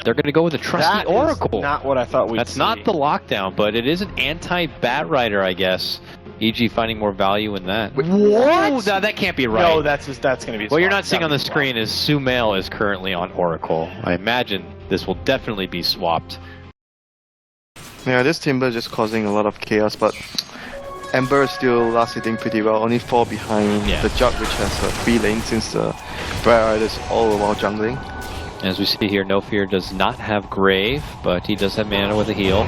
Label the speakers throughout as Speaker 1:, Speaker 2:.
Speaker 1: They're going to go with a trusty Oracle.
Speaker 2: Not what I thought we'd
Speaker 1: That's
Speaker 2: see.
Speaker 1: not the lockdown, but it is an anti-Bat Rider, I guess. EG finding more value in that.
Speaker 2: What?
Speaker 1: No, that can't be right.
Speaker 2: No, that's going to be.
Speaker 1: What you're not seeing on the screen is Sumail is currently on Oracle. I imagine this will definitely be swapped.
Speaker 3: Yeah, this Timber just causing a lot of chaos, but Ember is still last hitting pretty well, only 4 behind the Jug, which has a 3 lane since the Bright Rider is all while jungling.
Speaker 1: As we see here, No Fear does not have Grave, but he does have mana with a heal.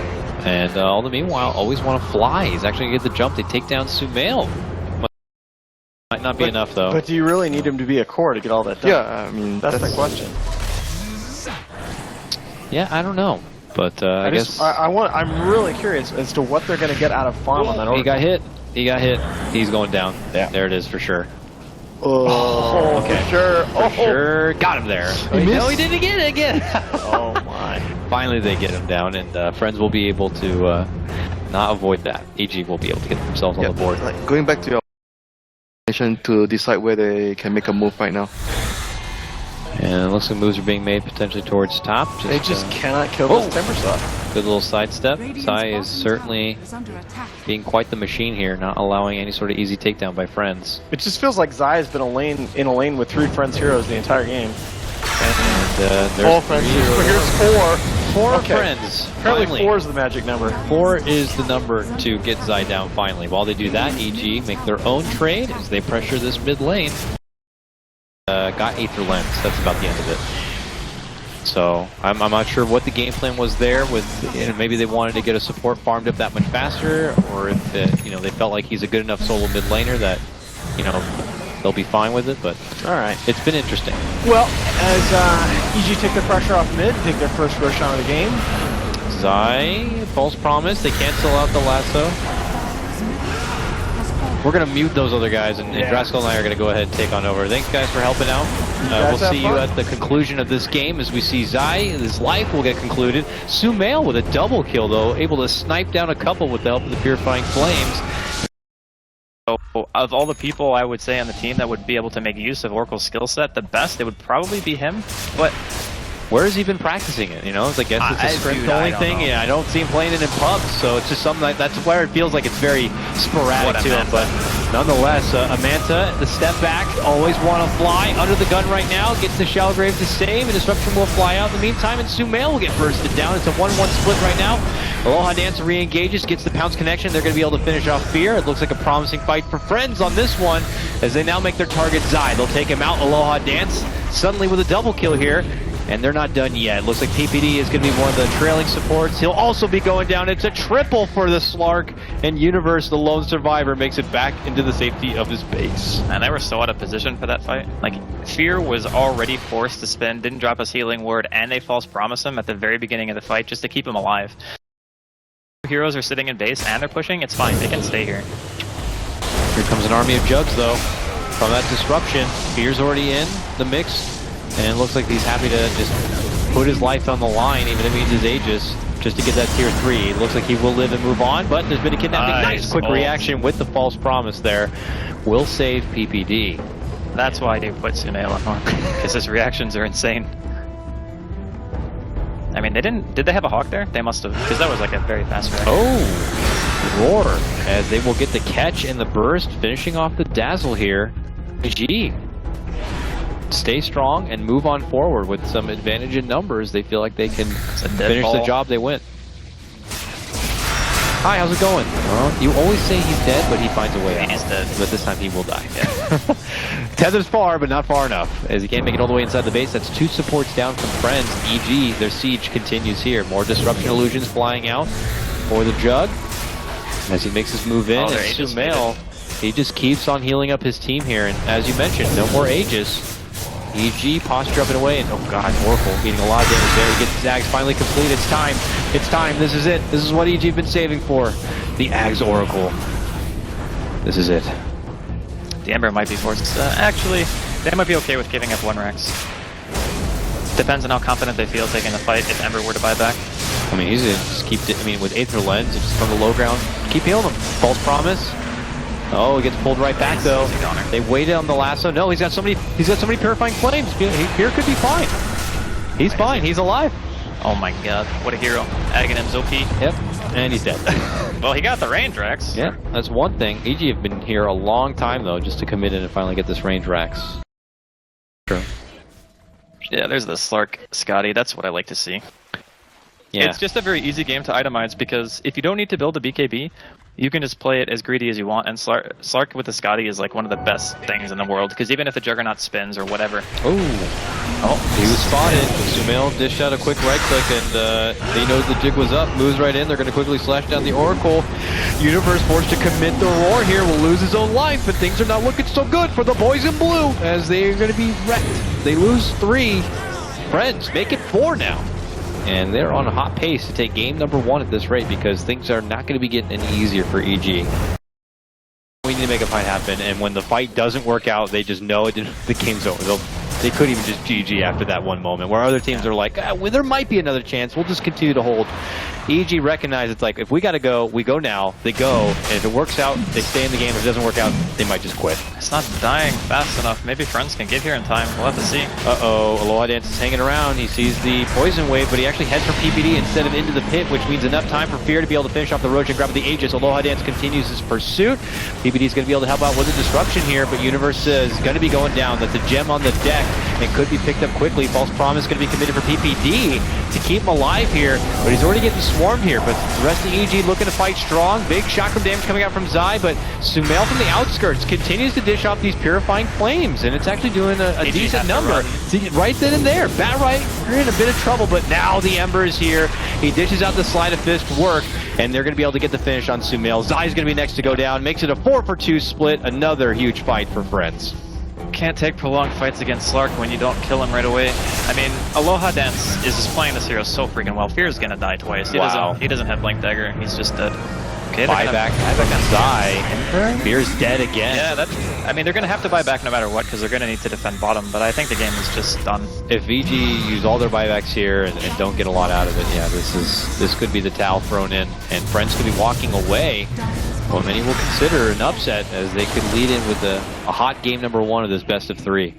Speaker 1: And all the meanwhile, always want to fly. He's actually going to get the jump. They take down Sumail. Might not be enough, though.
Speaker 2: But do you really need him to be a core to get all that done?
Speaker 3: Yeah, I mean,
Speaker 2: that's the question.
Speaker 1: Yeah, I don't know. But I guess...
Speaker 2: I'm really curious as to what they're going to get out of farm on that order.
Speaker 1: He got hit. He got hit. He's going down. Yeah. There it is for sure.
Speaker 2: Oh, okay. For sure.
Speaker 1: For sure. Got him there. No, he did it again.
Speaker 2: Oh my.
Speaker 1: Finally they get him down, and Friends will be able to not avoid that. EG will be able to get themselves on the board.
Speaker 3: Like, going back to your to decide where they can make a move right now.
Speaker 1: And it looks like moves are being made potentially towards top.
Speaker 2: They just cannot kill this Timber stuff.
Speaker 1: Good little sidestep. Sai is certainly being quite the machine here, not allowing any sort of easy takedown by Friends.
Speaker 2: It just feels like Zai has been in a lane with 3 Friends heroes the entire game.
Speaker 1: And there's
Speaker 2: Friends heroes. Here's 4.
Speaker 1: 4 Friends.
Speaker 2: Apparently
Speaker 1: finally.
Speaker 2: 4 is the magic number.
Speaker 1: 4 is the number to get Zai down finally. While they do that, EG make their own trade as they pressure this mid lane. Got Aether Lens. That's about the end of it. So I'm not sure what the game plan was there. With maybe they wanted to get a support farmed up that much faster, or if they felt like he's a good enough solo mid laner that they'll be fine with it. But
Speaker 2: all right,
Speaker 1: it's been interesting.
Speaker 2: Well, as EG take the pressure off mid, take their first rush on of the game.
Speaker 1: Zai, false promise. They cancel out the lasso. We're going to mute those other guys, and Draskell and I are going to go ahead and take on over. Thanks, guys, for helping out. We'll see you at the conclusion of this game as we see Zai, his life will get concluded. Sumail with a double kill, though, able to snipe down a couple with the help of the Purifying Flames.
Speaker 4: So, of all the people I would say on the team that would be able to make use of Oracle's skill set the best, it would probably be him. But
Speaker 1: where has he been practicing it? I guess it's a script only thing. Yeah, I don't see him playing it in pubs, so it's just something that's where it feels like it's very sporadic to him. But nonetheless, Amanta, the step back, always want to fly under the gun right now. Gets the Shellgrave to save, and Disruption will fly out in the meantime, and Sumail will get bursted down. It's a 1-1 split right now. Aloha Dance re-engages, gets the Pounce connection. They're going to be able to finish off Fear. It looks like a promising fight for Friends on this one, as they now make their target Zai. They'll take him out. Aloha Dance suddenly with a double kill here. And they're not done yet. It looks like TPD is going to be one of the trailing supports. He'll also be going down. It's a triple for the Slark. And Universe, the lone survivor, makes it back into the safety of his base.
Speaker 4: And they were so out of position for that fight. Like, Fear was already forced to spin, didn't drop his healing word, and they false promise him at the very beginning of the fight just to keep him alive. Heroes are sitting in base and they're pushing. It's fine. They can stay here.
Speaker 1: Here comes an army of Jugs, though. From that disruption, Fear's already in the mix. And it looks like he's happy to just put his life on the line, even if he needs his Aegis, just to get that tier 3. It looks like he will live and move on, but there's been a kidnapping. Nice quick reaction with the false promise there. Will save PPD.
Speaker 4: That's why they put Sumail on, because his reactions are insane. I mean, did they have a Hawk there? They must have, because that was like a very fast reaction.
Speaker 1: Oh, Roar, as they will get the catch and the burst, finishing off the Dazzle here. GG. Stay strong and move on forward with some advantage in numbers. They feel like they can finish the job they went. Hi, how's it going? Well, you always say he's dead, but he finds a way out.
Speaker 4: He's dead.
Speaker 1: But this time he will die. Yeah. Tether's far, but not far enough, as he can't make it all the way inside the base. That's 2 supports down from Friends. EG, their siege continues here. More disruption illusions flying out for the Jug as he makes his move in. And Sumail, he just keeps on healing up his team here. And as you mentioned, no more Aegis. EG posture up and away, and oh god, Oracle getting a lot of damage there. He gets his Ags finally complete. It's time. It's time. This is it. This is what EG been saving for. The Ags Oracle. This is it.
Speaker 4: The Ember might be forced. Actually, they might be okay with giving up 1 Rex. Depends on how confident they feel taking the fight if Ember were to buy back.
Speaker 1: I mean, he's gonna just keep. I mean, with Aether Lens, just from the low ground, keep healing him. False promise. Oh, he gets pulled right back though. They waited on the lasso. No, he's got so many purifying flames. Here could be fine. He's fine. He's alive.
Speaker 4: Oh my god, what a hero. Aghanim's OP.
Speaker 1: Yep, and he's dead.
Speaker 4: Well, he got the range, Rex.
Speaker 1: Yeah, that's one thing. EG have been here a long time, though, just to commit in and finally get this range Rax. True.
Speaker 4: Yeah, there's the Slark Scotty. That's what I like to see.
Speaker 1: Yeah.
Speaker 4: It's just a very easy game to itemize because if you don't need to build a BKB, you can just play it as greedy as you want. And Slark with the Scotty is like one of the best things in the world because even if the Juggernaut spins or whatever.
Speaker 1: Oh, he was spotted. Sumail dished out a quick right click and he knows the jig was up. Moves right in. They're going to quickly slash down the Oracle. Universe forced to commit the roar here. Will lose his own life, but things are not looking so good for the boys in blue as they're going to be wrecked. They lose 3. Friends make it 4 now. And they're on a hot pace to take game number 1 at this rate because things are not going to be getting any easier for EG. We need to make a fight happen, and when the fight doesn't work out, they just know the game's over. They could even just GG after that one moment, where other teams are like, well, there might be another chance, we'll just continue to hold. EG recognize it's like, if we gotta go, we go now, they go, and if it works out, they stay in the game. If it doesn't work out, they might just quit.
Speaker 4: It's not dying fast enough. Maybe Friends can get here in time. We'll have to see.
Speaker 1: Uh-oh, Aloha Dance is hanging around. He sees the poison wave, but he actually heads for PPD instead of into the pit, which means enough time for Fear to be able to finish off the Roach and grab the Aegis. Aloha Dance continues his pursuit. PPD is going to be able to help out with the disruption here, but Universe is going to be going down. That's a gem on the deck and could be picked up quickly. False Promise going to be committed for PPD to keep him alive here, but he's already getting swarmed here. But the rest of EG looking to fight strong. Big chakram damage coming out from Zai, but Sumail from the outskirts continues to dish off these purifying flames, and it's actually doing a decent number. See, right then and there, Bat-Right, you're in a bit of trouble, but now the Ember is here. He dishes out the Sleight of Fist work, and they're going to be able to get the finish on Sumail. Zai's going to be next to go down, makes it a 4-for-2 split. Another huge fight for Friends.
Speaker 4: Can't take prolonged fights against Slark when you don't kill him right away. I mean, Aloha Dance is just playing this hero so freaking well. Fear's gonna die twice. He doesn't have Blink Dagger. He's just dead. Okay,
Speaker 1: buyback on Zai. Fear's dead again.
Speaker 4: Yeah, I mean, they're gonna have to buy back no matter what because they're gonna need to defend bottom. But I think the game is just done.
Speaker 1: If VG use all their buybacks here and don't get a lot out of it, yeah, this could be the towel thrown in, and Friends could be walking away. Well, many will consider an upset as they could lead in with a hot game number 1 of this best of 3.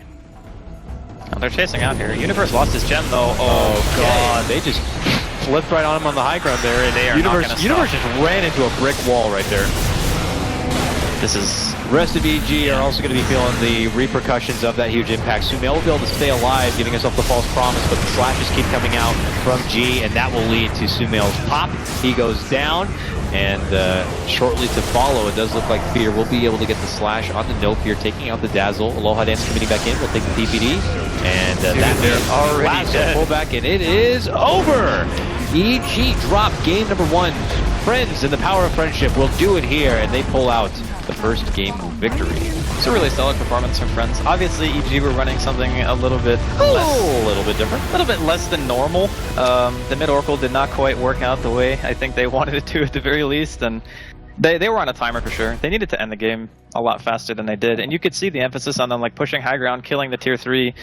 Speaker 4: Oh, they're chasing out here. Universe lost his gem though. Oh god,
Speaker 1: they just flipped right on him on the high ground there. And
Speaker 4: they are
Speaker 1: Universe
Speaker 4: not gonna
Speaker 1: just ran into a brick wall right there.
Speaker 4: This is...
Speaker 1: Rest of EG are also going to be feeling the repercussions of that huge impact. Sumail will be able to stay alive, giving himself the false promise, but the slashes keep coming out from G, and that will lead to Sumail's pop. He goes down, and shortly to follow, it does look like Fear will be able to get the slash onto No Fear, taking out the Dazzle. Aloha Dance committing back in, will take the TPD, and they're already dead. Pullback, and it is over! EG drop game number 1. Friends and the power of friendship will do it here, and they pull out the first game victory.
Speaker 4: It's a really solid performance from Friends. Obviously, EG were running something a little bit different. A little bit less than normal. The mid-Oracle did not quite work out the way I think they wanted it to at the very least, and they were on a timer for sure. They needed to end the game a lot faster than they did, and you could see the emphasis on them like pushing high ground, killing the tier 3.